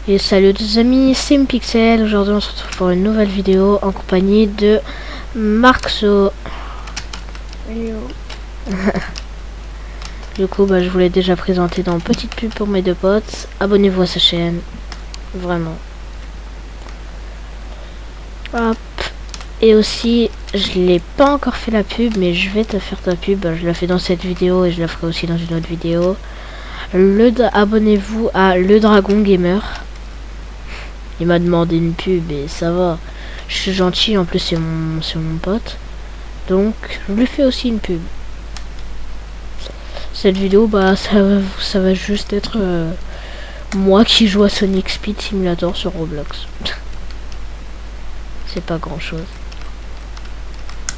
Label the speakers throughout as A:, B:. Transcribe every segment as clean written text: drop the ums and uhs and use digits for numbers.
A: Et salut les amis, c'est Mpixel. Aujourd'hui on se retrouve pour une nouvelle vidéo en compagnie de Marxo.
B: Hello.
A: Du coup je vous l'ai déjà présenté dans petite pub pour mes deux potes. Abonnez-vous à sa chaîne, vraiment. Hop. Et aussi, je l'ai pas encore fait la pub, mais je vais te faire ta pub. Je la fais dans cette vidéo et je la ferai aussi dans une autre vidéo. Abonnez-vous à Le Dragon Gamer. Il m'a demandé une pub et ça va. Je suis gentil, en plus c'est mon pote. Donc je lui fais aussi une pub. Cette vidéo, ça va juste être moi qui joue à Sonic Speed Simulator sur Roblox. C'est pas grand chose.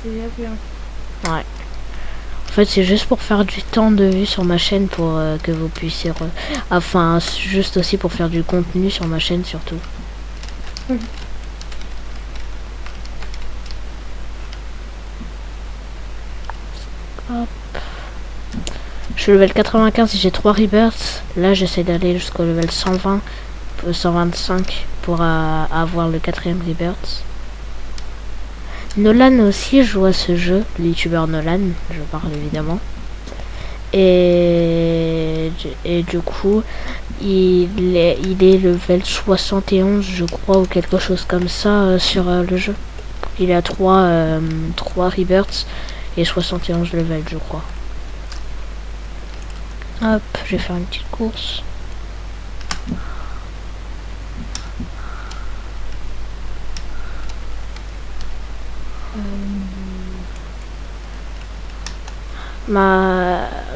B: Déjà bien.
A: Ouais. En fait c'est juste pour faire du temps de vue sur ma chaîne pour que vous puissiez... Enfin, juste aussi pour faire du contenu sur ma chaîne surtout. Hop. Je suis level 95 et j'ai 3 rebirths. Là j'essaie d'aller jusqu'au level 120, 125 pour avoir le 4ème rebirth. Nolan aussi joue à ce jeu, le youtubeur Nolan, je parle évidemment. Et du coup, il est level 71 je crois ou quelque chose comme ça sur le jeu. Il a 3 rebirths et 71 level je crois. Hop, je vais faire une petite course.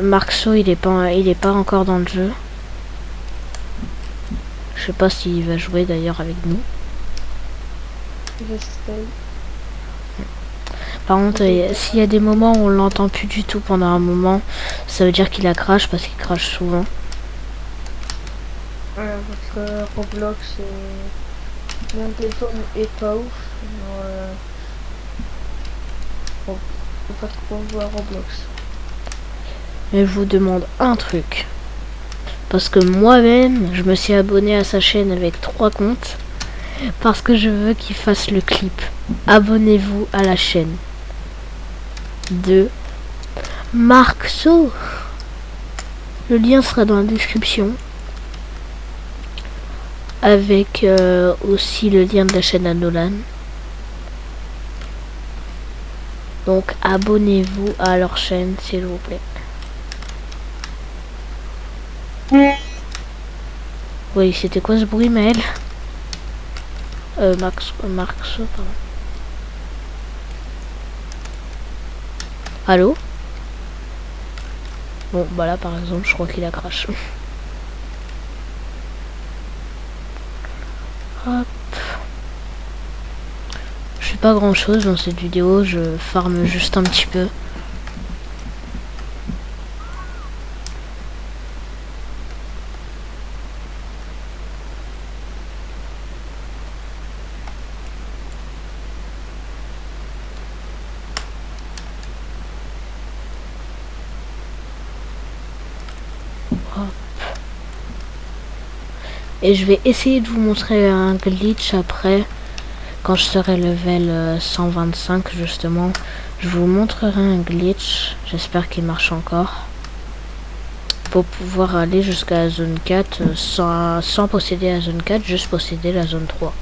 A: Marxo il est pas encore dans le jeu. Je sais pas s'il va jouer d'ailleurs avec nous.
B: J'essaye.
A: Par contre, s'il y a des moments où on l'entend plus du tout pendant un moment, ça veut dire qu'il a crash parce qu'il crash souvent.
B: Parce que Roblox mon téléphone est pas ouf. Bon, faut pas trop jouer à Roblox.
A: Mais je vous demande un truc. Parce que moi-même, je me suis abonné à sa chaîne avec 3 comptes. Parce que je veux qu'il fasse le clip. Abonnez-vous à la chaîne de Marxo. Le lien sera dans la description. Avec aussi le lien de la chaîne à Nolan. Donc abonnez-vous à leur chaîne s'il vous plaît. Oui, c'était quoi ce bruit, Maël? Marxo, pardon. Allô? Bon, bah là par exemple, je crois qu'il a crash. Hop. Je fais pas grand chose dans cette vidéo, je farme juste un petit peu. Et je vais essayer de vous montrer un glitch après, quand je serai level 125 justement. Je vous montrerai un glitch, j'espère qu'il marche encore. Pour pouvoir aller jusqu'à la zone 4 sans posséder la zone 4, juste posséder la zone 3.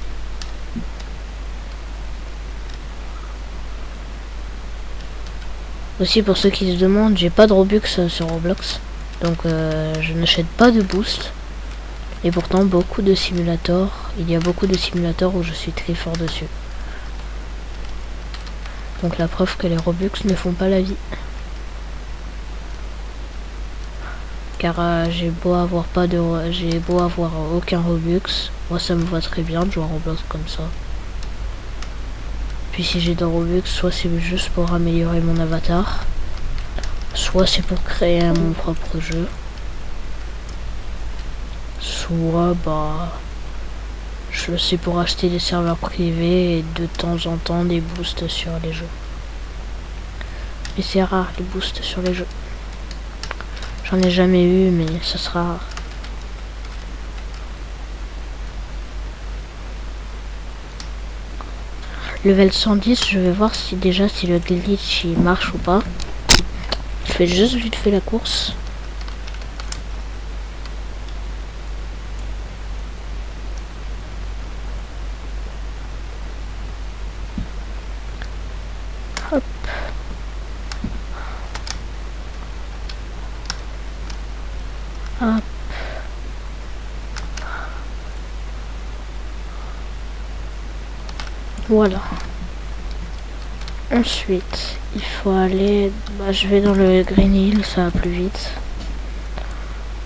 A: Aussi pour ceux qui se demandent, j'ai pas de Robux sur Roblox. Donc je n'achète pas de boost. Et pourtant beaucoup de simulateurs, il y a beaucoup de simulateurs où je suis très fort dessus. Donc la preuve que les Robux ne font pas la vie. Car j'ai beau avoir aucun Robux, moi ça me va très bien de jouer à Roblox comme ça. Puis si j'ai des Robux, soit c'est juste pour améliorer mon avatar, soit c'est pour créer mon propre jeu. Soit je sais pour acheter des serveurs privés et de temps en temps des boosts sur les jeux. Mais c'est rare les boosts sur les jeux. J'en ai jamais eu mais ça sera rare. Level 110, je vais voir si déjà si le glitch il marche ou pas. Je fais juste vite fait la course. Hop. Hop. Voilà. Ensuite, il faut aller... Bah, je vais dans le Green Hill, ça va plus vite.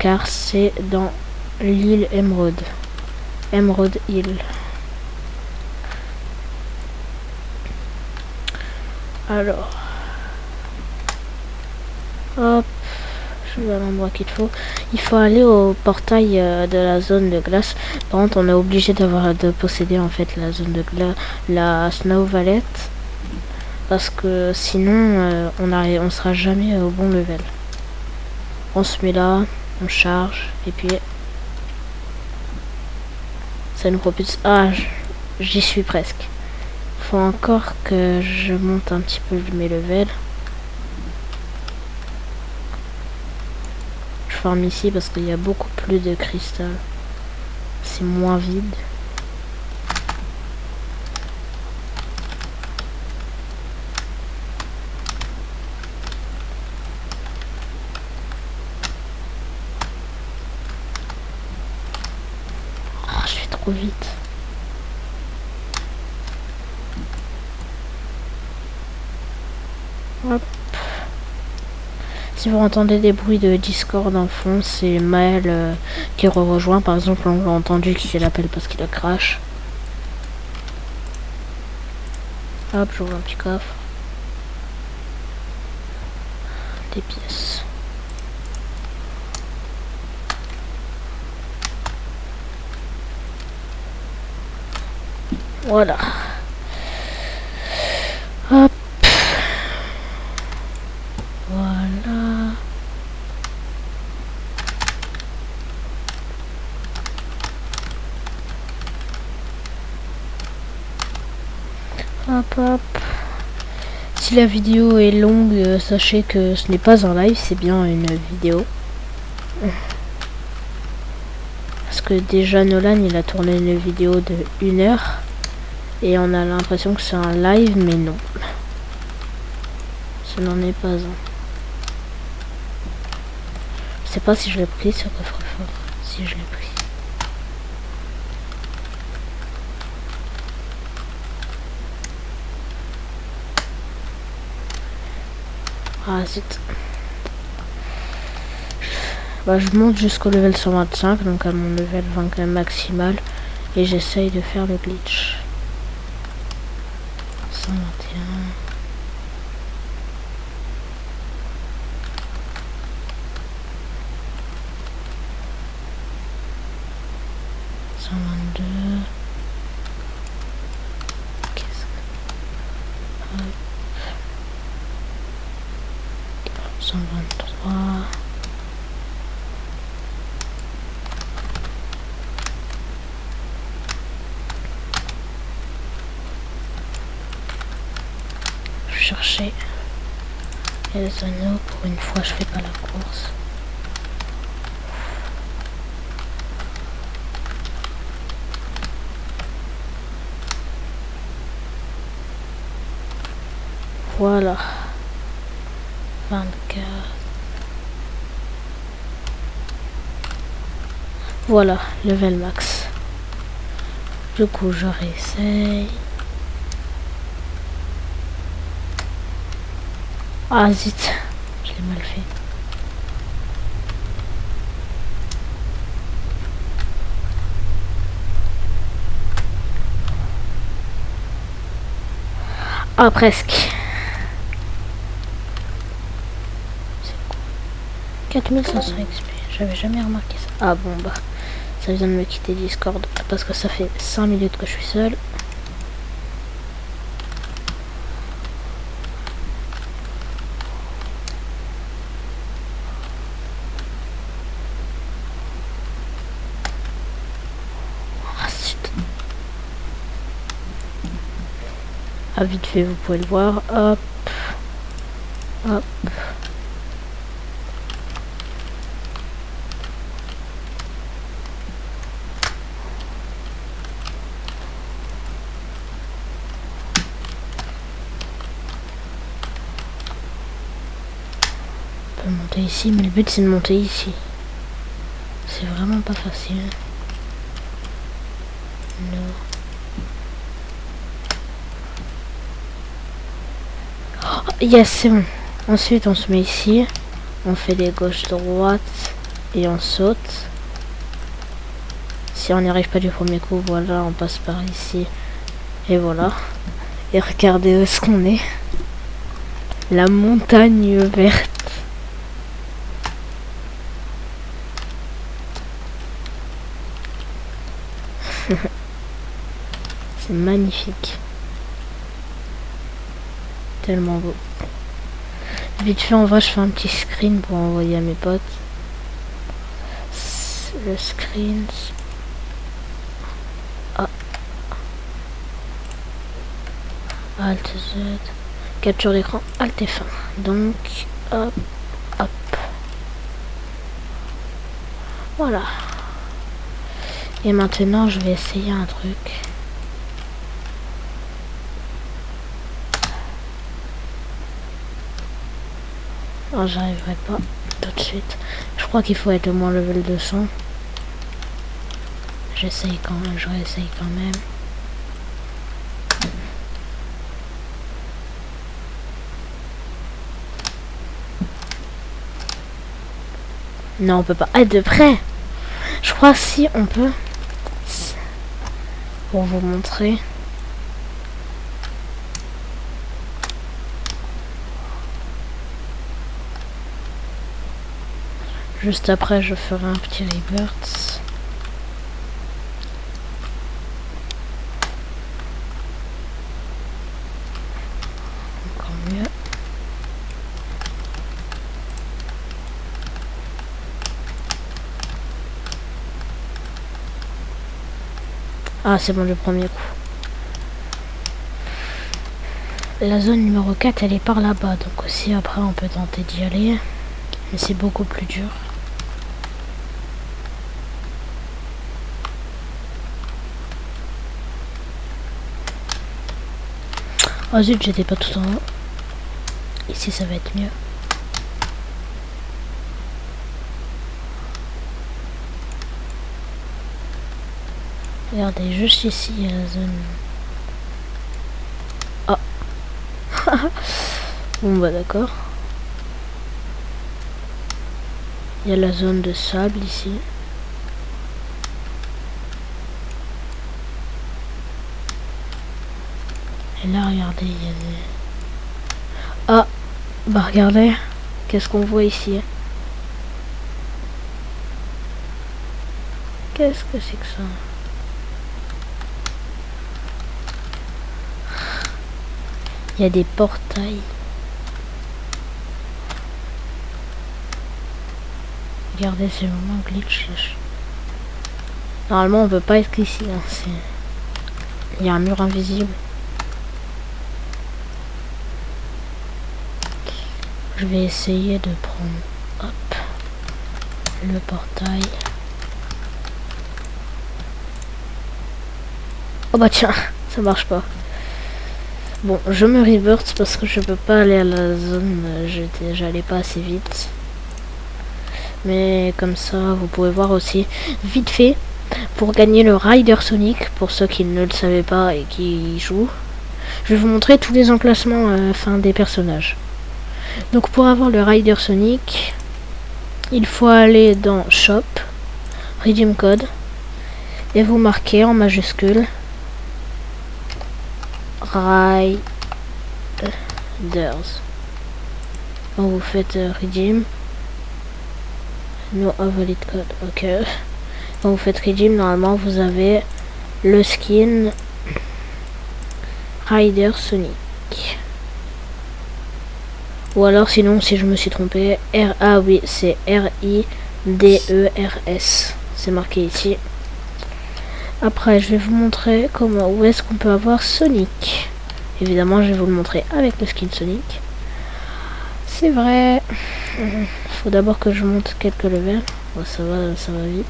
A: Car c'est dans l'île Emerald. Emerald Hill. Alors. Hop. Je vais à l'endroit qu'il faut. Il faut aller au portail de la zone de glace. Par contre, on est obligé de posséder en fait la zone de glace, la Snow Valley. Parce que sinon, on sera jamais au bon level. On se met là, on charge, et puis ça nous propulse. Ah, j'y suis presque. Faut encore que je monte un petit peu mes levels. Je farm ici parce qu'il y a beaucoup plus de cristal. C'est moins vide. Oh, je vais trop vite. Hop. Si vous entendez des bruits de Discord en fond, c'est Maël qui rejoint. Par exemple, on l'a entendu qui l'appelle parce qu'il a crash. Hop, j'ouvre un petit coffre. Des pièces. Voilà. Hop. Voilà. Hop hop. Si la vidéo est longue, sachez que ce n'est pas un live, c'est bien une vidéo. Parce que déjà Nolan il a tourné une vidéo de 1 heure. Et on a l'impression que c'est un live, mais non. Ce n'en est pas un. Je sais pas si je l'ai pris ce coffre-fort. Si je l'ai pris. Ah zut. Bah je monte jusqu'au level 125, donc à mon level 20 maximal. Et j'essaye de faire le glitch. 121. 122. Qu'est-ce que... Hop. 123. Je cherchais les anneaux. Pour une fois, je fais pas la course. Voilà. 24. Voilà, level max. Du coup, je réessaye. Ah zut, je l'ai mal fait. Ah presque. C'est quoi 4500 XP, j'avais jamais remarqué ça. Ah bon bah, ça vient de me quitter Discord parce que ça fait 5 minutes que je suis seul. Ah, vite fait, vous pouvez le voir. Hop. Hop. On peut monter ici, mais le but c'est de monter ici. C'est vraiment pas facile. Non. Oh, yes, c'est bon. Ensuite, on se met ici. On fait des gauches-droites. Et on saute. Si on n'y arrive pas du premier coup, voilà, on passe par ici. Et voilà. Et regardez où est-ce qu'on est. La montagne verte. C'est magnifique. Tellement beau. Vite fait, en vrai, je fais un petit screen pour envoyer à mes potes. Le screen. Ah. Alt Z. Capture d'écran, Alt F1. Donc, hop, hop. Voilà. Et maintenant, je vais essayer un truc. Oh, j'arriverai pas tout de suite. Je crois qu'il faut être au moins level 200. J'essaye quand même, je réessaye quand même. Non, on peut pas être de près. Je crois si on peut. Pour vous montrer. Juste après, je ferai un petit rebirth. Encore mieux. Ah, c'est bon, le premier coup. La zone numéro 4, elle est par là-bas. Donc aussi, après, on peut tenter d'y aller. Mais c'est beaucoup plus dur. Oh zut, j'étais pas tout en haut. Ici, ça va être mieux. Regardez, juste ici, il y a la zone. Oh. Bon, bah d'accord. Il y a la zone de sable ici. Et là, regardez, il y a des... Ah, bah regardez, qu'est-ce qu'on voit ici? Qu'est-ce que c'est que ça? Il y a des portails. Regardez, c'est vraiment glitch. Normalement, on peut pas être ici. Hein. Il y a un mur invisible. Je vais essayer de prendre hop, le portail. Oh bah tiens, ça marche pas. Bon, je me rebirth parce que je peux pas aller à la zone. J'allais pas assez vite. Mais comme ça, vous pouvez voir aussi vite fait pour gagner le Rider Sonic. Pour ceux qui ne le savaient pas et qui y jouent, je vais vous montrer tous les emplacements des personnages. Donc pour avoir le Rider Sonic, il faut aller dans Shop, Redeem Code, et vous marquez en majuscule Riders. Quand vous faites Redeem, no valid code, ok. Quand vous faites Redeem, normalement vous avez le skin Rider Sonic. Ou alors sinon, si je me suis trompé, ah oui, c'est R-I-D-E-R-S. C'est marqué ici. Après, je vais vous montrer où est-ce qu'on peut avoir Sonic. Évidemment, je vais vous le montrer avec le skin Sonic. C'est vrai. Faut d'abord que je monte quelques levels. Bon, ça va vite.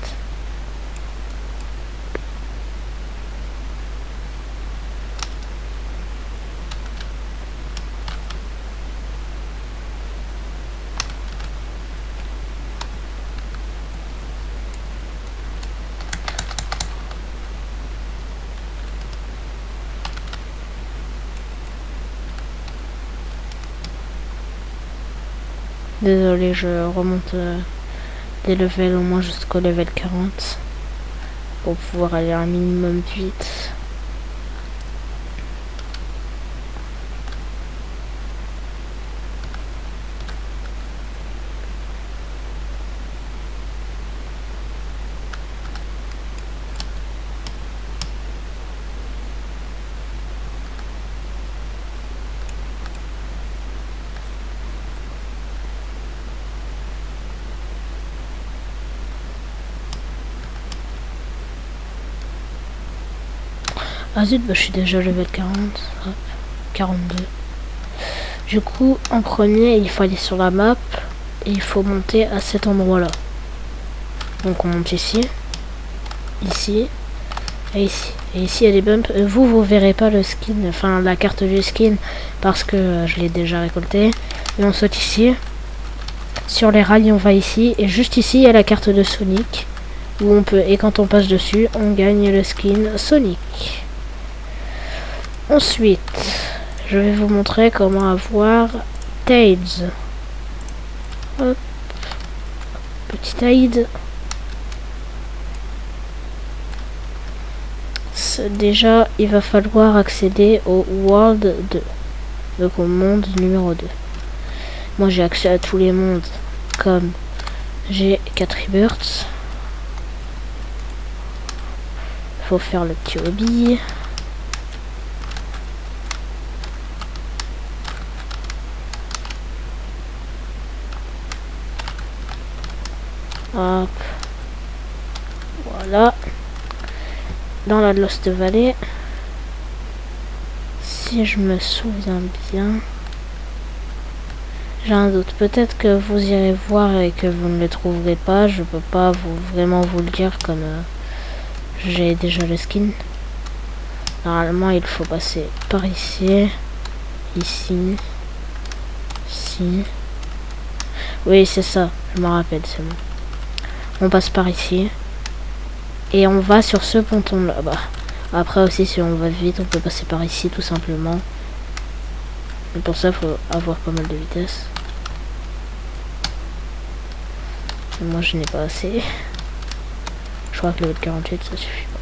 A: Désolé, je remonte des levels au moins jusqu'au level 40 pour pouvoir aller un minimum vite. Ah zut, bah, je suis déjà level 40, hop, 42. Du coup, en premier, il faut aller sur la map et il faut monter à cet endroit-là. Donc on monte ici, ici, et ici. Et ici, il y a des bumps. Vous verrez pas le skin, enfin la carte du skin, parce que je l'ai déjà récolté. Et on saute ici. Sur les rails, on va ici. Et juste ici, il y a la carte de Sonic. Où on peut, et quand on passe dessus, on gagne le skin Sonic. Ensuite, je vais vous montrer comment avoir Tails. Hop. Petit Tails. Déjà, il va falloir accéder au World 2. Donc au monde numéro 2. Moi, j'ai accès à tous les mondes. Comme j'ai 4 rebirths. Faut faire le petit hobby. Hop. Voilà. Dans la Lost Valley. Si je me souviens bien. J'ai un doute. Peut-être que vous irez voir et que vous ne le trouverez pas. Je peux pas vraiment vous le dire comme j'ai déjà le skin. Normalement, il faut passer par ici. Ici. Ici. Oui, c'est ça. Je me rappelle, c'est bon. On passe par ici. Et on va sur ce ponton là-bas. Après aussi, si on va vite, on peut passer par ici tout simplement. Et pour ça, il faut avoir pas mal de vitesse. Et moi, je n'ai pas assez. Je crois que le level 48, ça suffit pas.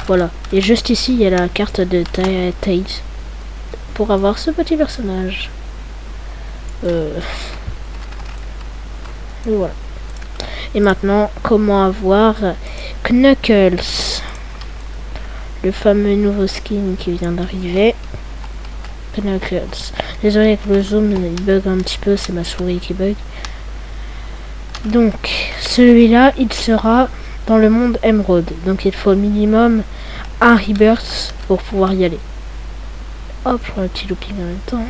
A: Voilà. Et juste ici, il y a la carte de Tails. Pour avoir ce petit personnage. Et voilà. Et maintenant, comment avoir Knuckles, le fameux nouveau skin qui vient d'arriver. Knuckles. Désolé avec le zoom, il bug un petit peu, c'est ma souris qui bug. Donc, celui-là, il sera dans le monde Emerald. Donc, il faut au minimum un rebirth pour pouvoir y aller. Hop, je prends un petit looping en même temps.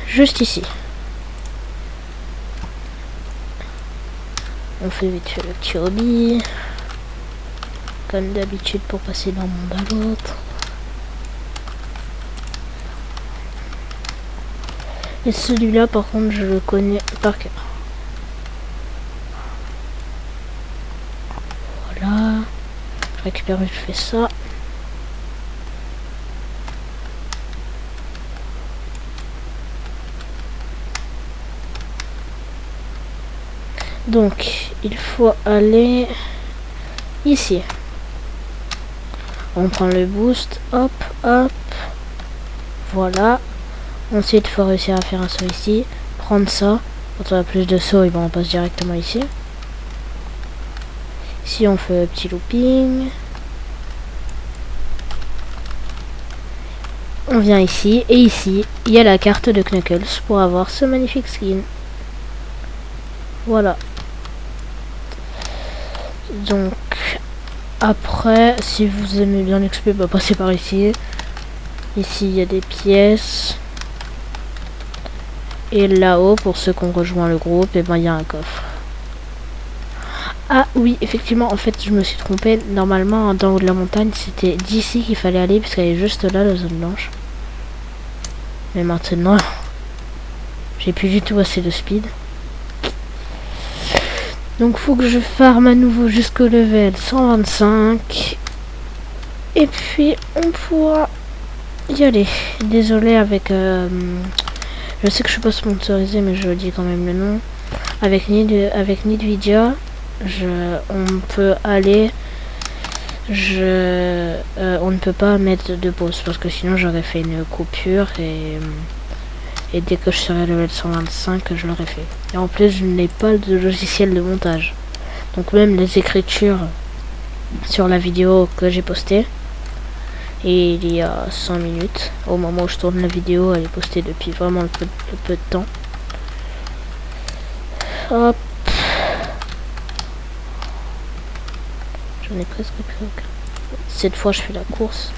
A: Juste ici. On fait vite fait le petit hobby. Comme d'habitude pour passer d'un monde à l'autre. Et celui-là par contre je le connais par cœur. Voilà. Je récupère vite fait ça. Donc, il faut aller ici. On prend le boost, hop, hop. Voilà. Ensuite, il faut réussir à faire un saut ici. Prendre ça. Quand on a plus de sauts, et ben on passe directement ici. Ici, on fait un petit looping. On vient ici. Et ici, il y a la carte de Knuckles pour avoir ce magnifique skin. Voilà. Donc, Après, si vous aimez bien l'XP, bah passez par ici. Ici, il y a des pièces. Et là-haut, pour ceux qui ont rejoint le groupe, et ben il y a un coffre. Ah oui, effectivement, en fait, je me suis trompée. Normalement, dans le haut de la montagne, c'était d'ici qu'il fallait aller, puisqu'elle est juste là, la zone blanche. Mais maintenant, j'ai plus du tout assez de speed. Donc, faut que je farme à nouveau jusqu'au level 125. Et puis, on pourra y aller. Désolé avec... je sais que je suis pas sponsorisé, mais je dis quand même le nom. Avec Nvidia, on peut aller... on ne peut pas mettre de pause parce que sinon j'aurais fait une coupure et dès que je serai level 125 je l'aurais fait. Et en plus je n'ai pas de logiciel de montage. Donc même les écritures sur la vidéo que j'ai postée, et il y a 100 minutes, au moment où je tourne la vidéo, elle est postée depuis vraiment le peu de temps. Hop. J'en ai presque plus aucun. Cette fois je fais la course.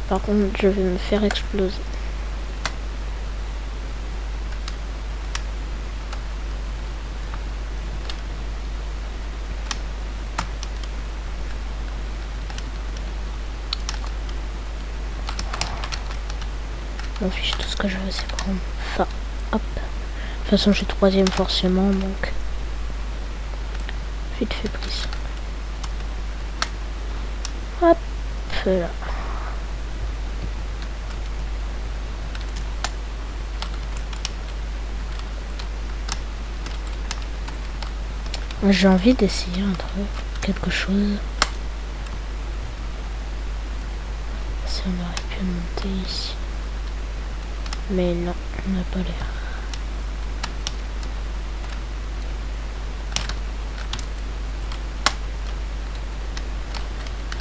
A: Par contre je vais me faire exploser. M'en fiche, tout ce que je veux c'est prendre. Enfin, hop. De toute façon je suis troisième forcément donc. Vite fait prise. Hop là. J'ai envie d'essayer un truc, quelque chose. Si on aurait pu monter ici. Mais non, on n'a pas l'air.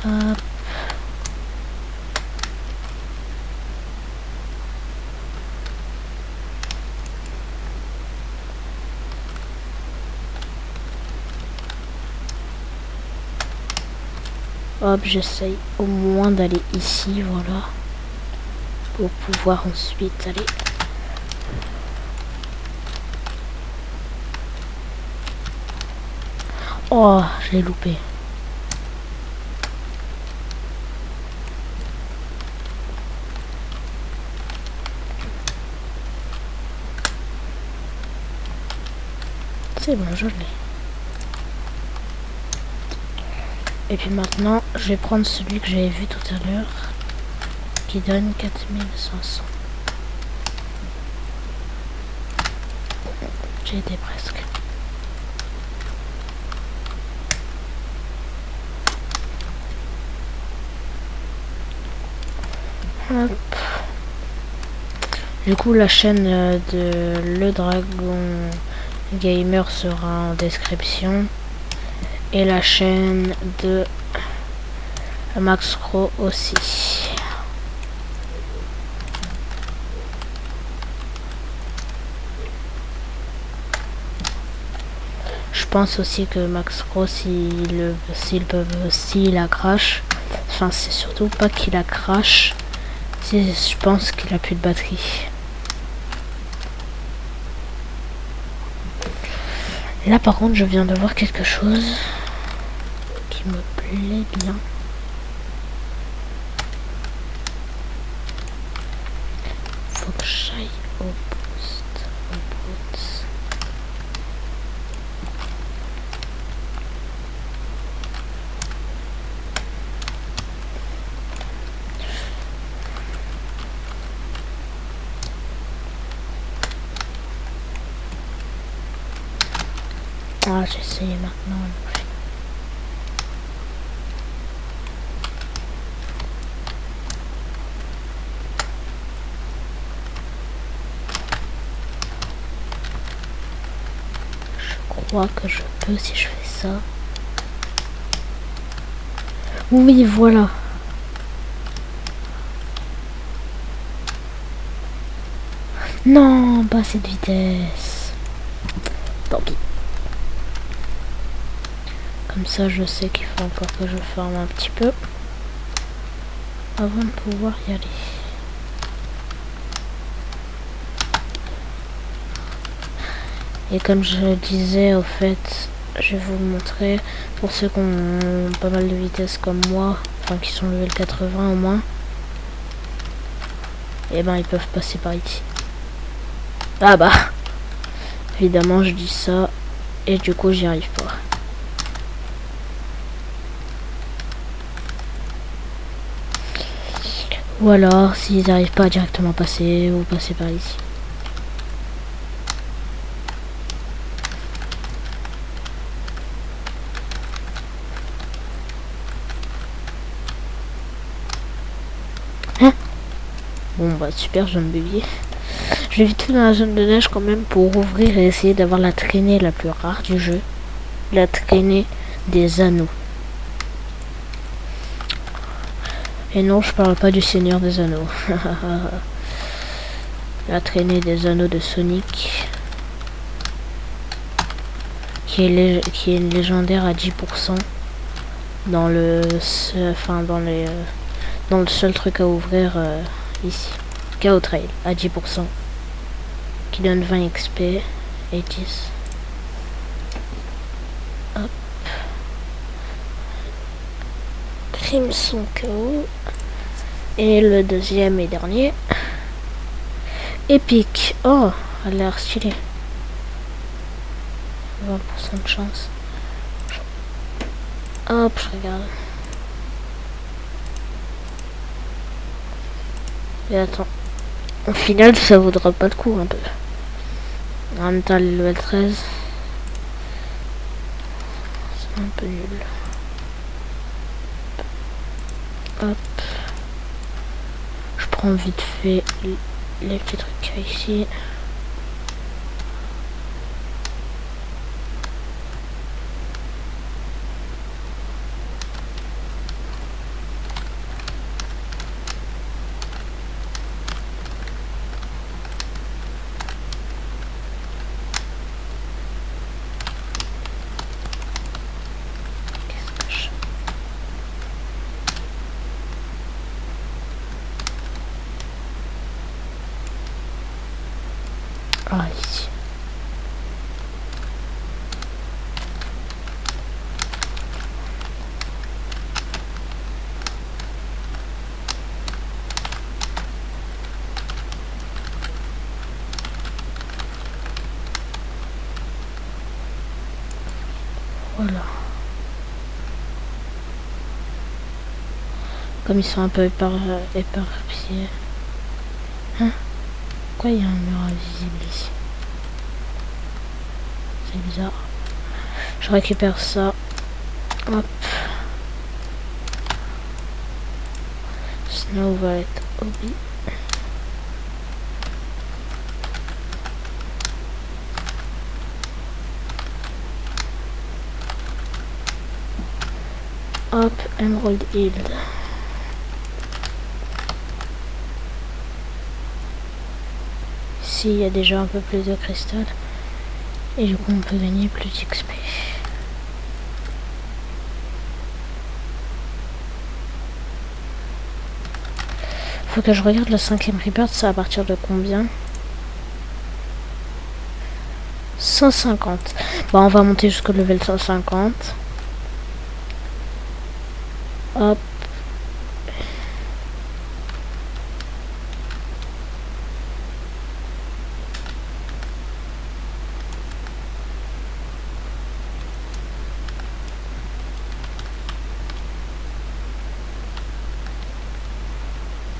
A: Hop. Hop, j'essaye au moins d'aller ici, voilà. Pour pouvoir ensuite aller. Oh, j'ai loupé. C'est bon, je l'ai. Et puis maintenant, je vais prendre celui que j'avais vu tout à l'heure, qui donne 4500. J'ai été presque. Hop. Du coup, la chaîne de Le Dragon Gamer sera en description. Et la chaîne de Maxcro aussi. Je pense aussi que Maxcro, s'il la crash, enfin c'est surtout pas qu'il la crash, je pense qu'il a plus de batterie. Là par contre je viens de voir quelque chose qui me plaît bien. Faut que j'aille au boost. Ah, j'ai essayé maintenant. Je crois que je peux si je fais ça. Oui, voilà. Non, pas cette vitesse. Tant pis. Comme ça, je sais qu'il faut encore que je farme un petit peu avant de pouvoir y aller. Et comme je disais, au fait, je vais vous le montrer pour ceux qui ont pas mal de vitesse comme moi, enfin qui sont level 80 au moins. Et ben ils peuvent passer par ici. Ah bah, évidemment je dis ça et du coup j'y arrive pas. Ou alors s'ils n'arrivent pas à directement passer, ou passer par ici. Hein? Bon bah super, je viens de bébé. Je vais vite fait dans la zone de neige quand même pour ouvrir et essayer d'avoir la traînée la plus rare du jeu. La traînée des anneaux. Et non, je parle pas du Seigneur des Anneaux. La traînée des anneaux de Sonic. Qui est légendaire à 10%. Dans le... Enfin, dans le seul truc à ouvrir ici. Chaos Trail à 10%. Qui donne 20 XP et 10. Hop. Crimson Chaos. Et le deuxième et dernier. Épique. Oh, elle a l'air stylée. 20% de chance. Hop, je regarde. Et attends. Au final, ça vaudra pas le coup un peu. En même temps, le level 13. C'est un peu nul. Hop. Je prends vite fait les petits trucs qu'il y a ici. Ah, ici. Voilà. Comme ils sont un peu éparpillés. Hein? Pourquoi il y a un mur invisible ici? C'est bizarre. Je récupère ça. Hop. Snow va être hobby. Hop, Emerald Hill. Ici, il y a déjà un peu plus de cristal. Et du coup, on peut gagner plus d'XP. Faut que je regarde le 5ème rebirth, c'est à partir de combien? 150. Bon, on va monter jusqu'au level 150. Hop.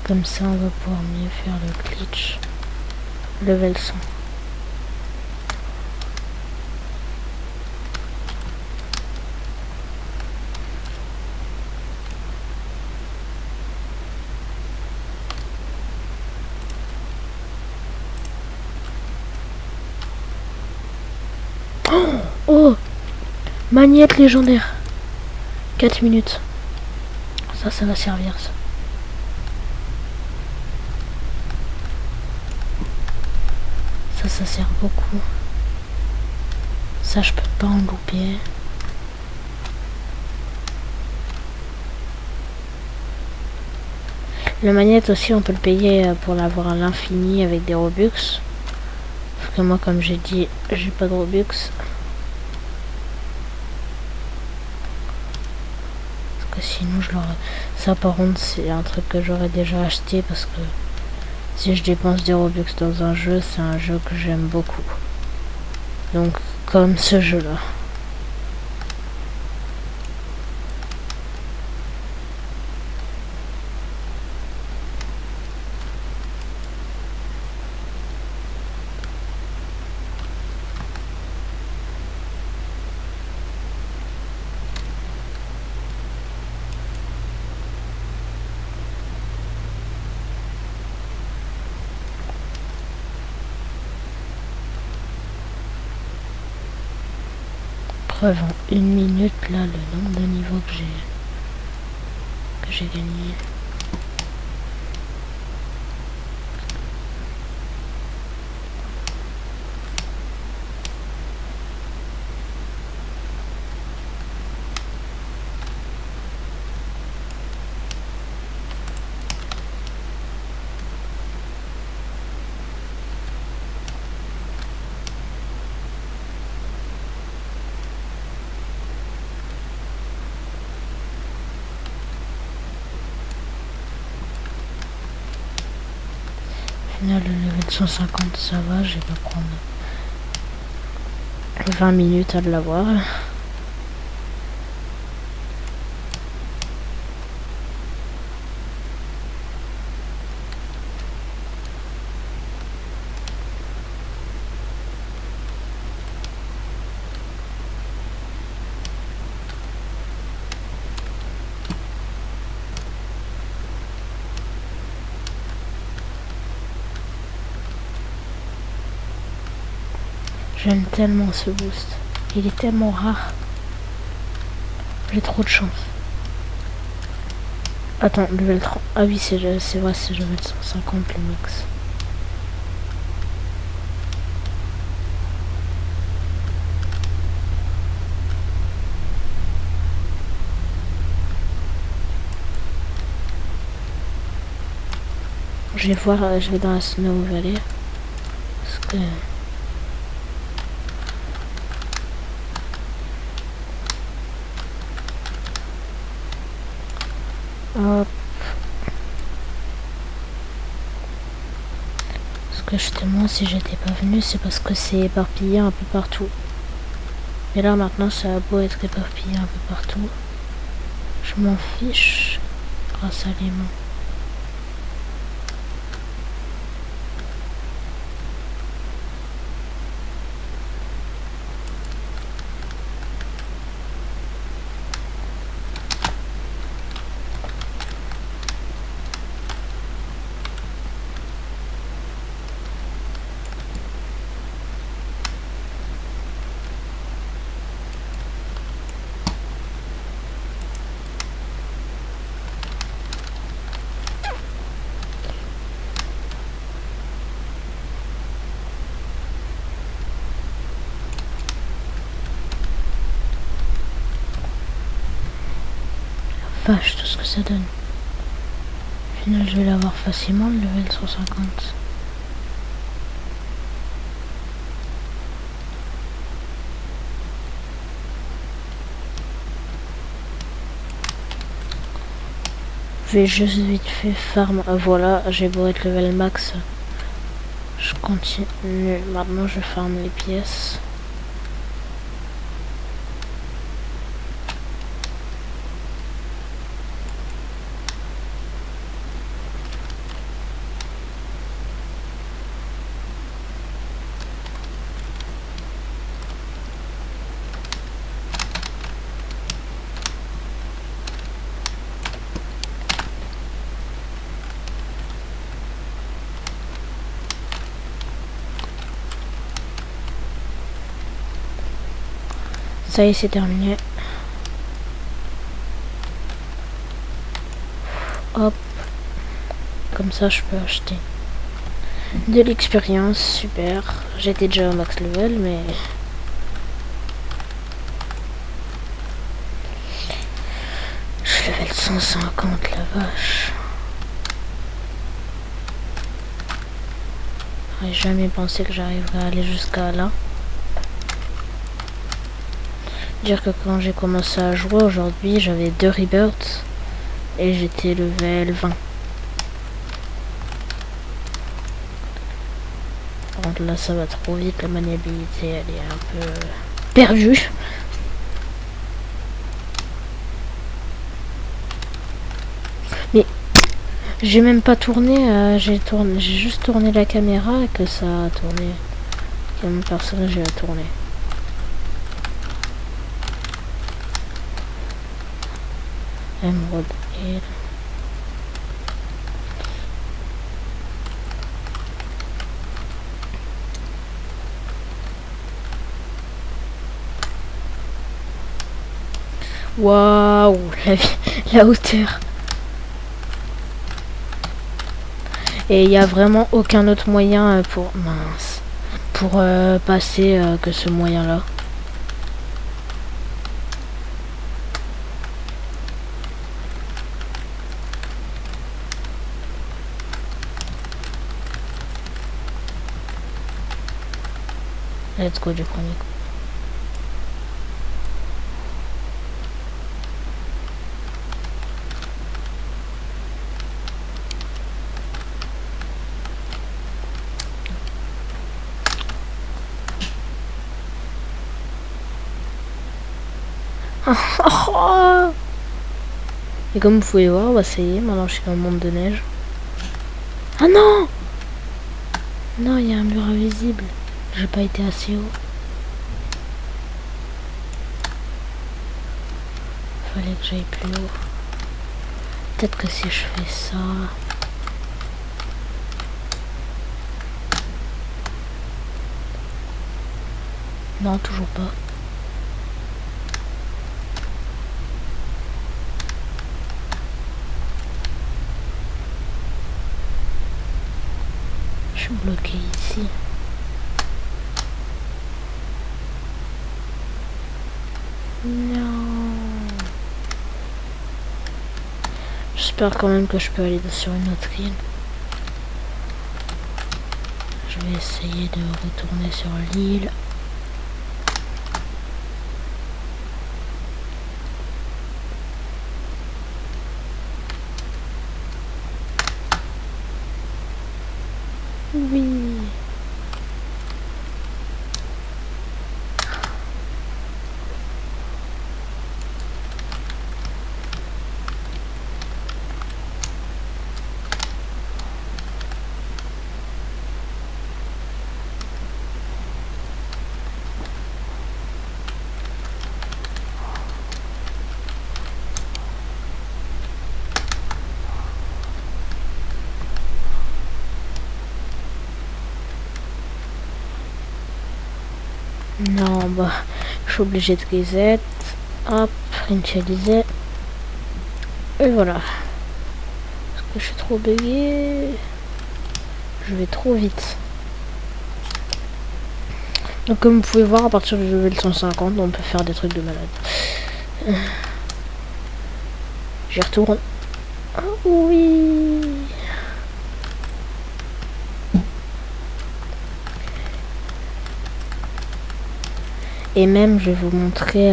A: Comme ça, on va pouvoir mieux faire le glitch. Level 100. Oh, magnète légendaire. 4 minutes. Ça va servir ça. Ça sert beaucoup. Ça, je peux pas en louper. Le magnète aussi, on peut le payer pour l'avoir à l'infini avec des Robux. Parce que moi, comme j'ai dit, j'ai pas de Robux. Parce que sinon, je l'aurais... Ça, par contre, c'est un truc que j'aurais déjà acheté. Parce que si je dépense des Robux dans un jeu, c'est un jeu que j'aime beaucoup. Donc, comme ce jeu-là. Preuve en 1 minute, là, le nombre de niveaux que j'ai gagné. Au final, le level 150, ça va, je vais pas prendre 20 minutes à l'avoir. J'aime tellement ce boost. Il est tellement rare. J'ai trop de chance. Attends, level 30. Ah oui, c'est vrai, c'est level 150 le max. Je vais voir, je vais dans la Snow Valley. Parce que... Hop. Parce que justement, si j'étais pas venu, c'est parce que c'est éparpillé un peu partout. Et là, maintenant, ça a beau être éparpillé un peu partout. Je m'en fiche grâce à l'aimant. Vache, tout ce que ça donne. Au final, je vais l'avoir facilement, le level 150. Je vais juste vite fait farm. Voilà, j'ai beau être level max. Je continue. Maintenant, je farm les pièces. Ça y est, c'est terminé. Hop. Comme ça, je peux acheter de l'expérience. Super. J'étais déjà au max level, mais... Je suis level 150, la vache. J'aurais jamais pensé que j'arriverais à aller jusqu'à là. Dire que quand j'ai commencé à jouer aujourd'hui, j'avais 2 rebirths et j'étais level 20. Par contre là ça va trop vite, la maniabilité elle est un peu perdue. Mais j'ai même pas tourné, j'ai juste tourné la caméra et que ça a tourné. Quel personnage j'ai à tourner. Emerald Hill. Waouh, la hauteur. Et il n'y a vraiment aucun autre moyen pour passer que ce moyen là. Let's go du premier coup. Et comme vous pouvez voir, bah ça y est, maintenant je suis dans le monde de neige. Ah non! Non, il y a un mur invisible. J'ai pas été assez haut. Fallait que j'aille plus haut. Peut-être que si je fais ça... Non, toujours pas. Je suis bloqué ici. Non. J'espère quand même que je peux aller sur une autre île. Je vais essayer de retourner sur l'île. Oui. Non, bah, je suis obligé de reset. Hop, initialiser. Et voilà. Parce que je suis trop bugué. Je vais trop vite. Donc comme vous pouvez voir, à partir du level 150, on peut faire des trucs de malade. J'y retourne. Ah oui. Et même, je vais vous montrer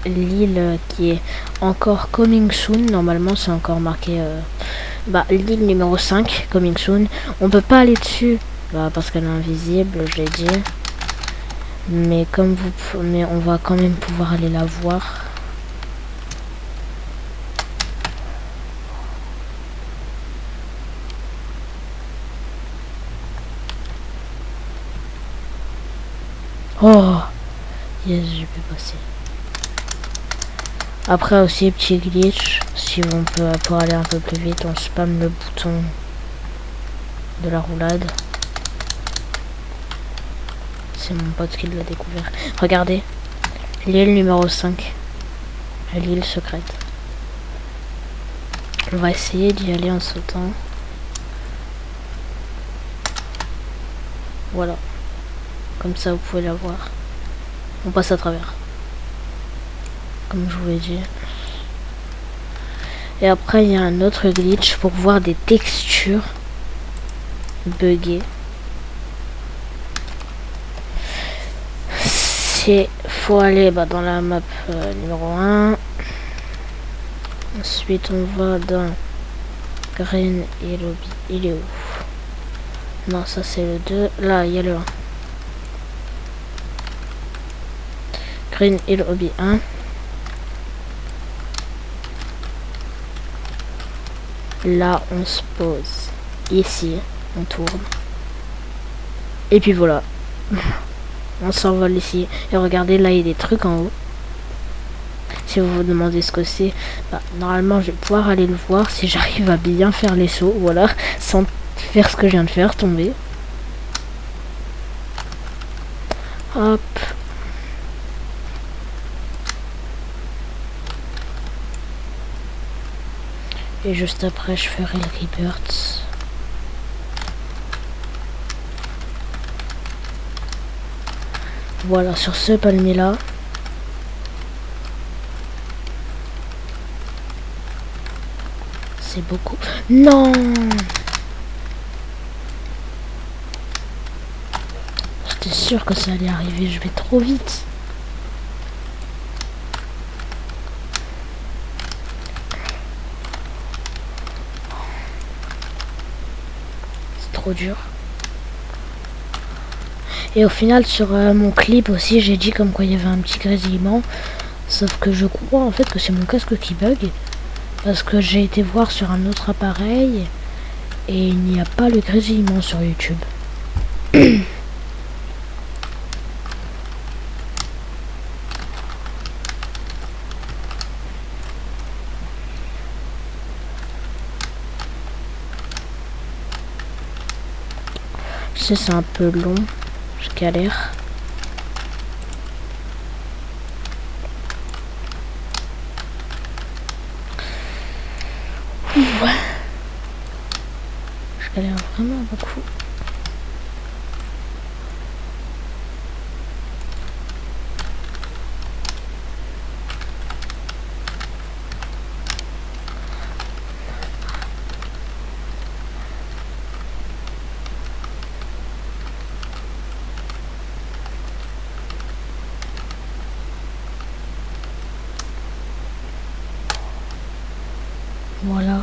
A: l'île qui est encore coming soon. Normalement, c'est encore marqué l'île numéro 5, coming soon. On peut pas aller dessus parce qu'elle est invisible, je l'ai dit. Mais mais on va quand même pouvoir aller la voir. Oh! Yes, je peux passer. Après aussi, petit glitch, si on peut pour aller un peu plus vite, on spam le bouton de la roulade. C'est mon pote qui l'a découvert. Regardez, l'île numéro 5, l'île secrète. On va essayer d'y aller en sautant. Voilà. Comme ça, vous pouvez la voir. On passe à travers. Comme je vous l'ai dit. Et après, il y a un autre glitch pour voir des textures buggées. ici, faut aller dans la map numéro 1. Ensuite, on va dans Green Hill Lobby. Il est où? Non, ça c'est le 2. Là, il y a le 1. Green Hill Lobby 1. Là, on se pose. Ici, on tourne. Et puis voilà. On s'envole ici. Et regardez, là, il y a des trucs en haut. Si vous vous demandez ce que c'est, normalement, je vais pouvoir aller le voir si j'arrive à bien faire les sauts. Voilà, sans faire ce que je viens de faire, tomber. Hop. Et juste après, je ferai le rebirth. Voilà, sur ce palmier là. C'est beaucoup. Non! J'étais sûr que ça allait arriver, je vais trop vite. C'est trop dur. Et au final, sur mon clip aussi, j'ai dit comme quoi il y avait un petit grésillement. Sauf que je crois en fait que c'est mon casque qui bug. Parce que j'ai été voir sur un autre appareil et il n'y a pas le grésillement sur YouTube. Je sais, c'est un peu long, je galère. Ouais. Je galère vraiment beaucoup. Voilà.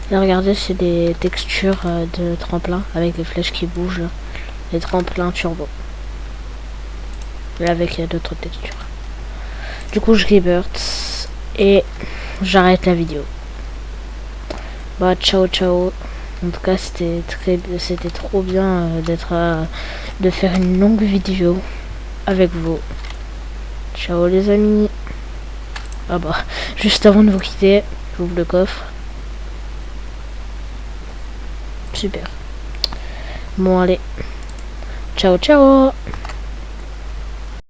A: Et regardez, c'est des textures de tremplin avec des flèches qui bougent. Là. Les tremplins turbo. Et avec d'autres textures. Du coup, je rebirth et j'arrête la vidéo. Bah, ciao, ciao. En tout cas, c'était trop bien de faire une longue vidéo avec vous. Ciao les amis. Ah bah, juste avant de vous quitter, j'ouvre le coffre. Super. Bon allez. Ciao ciao.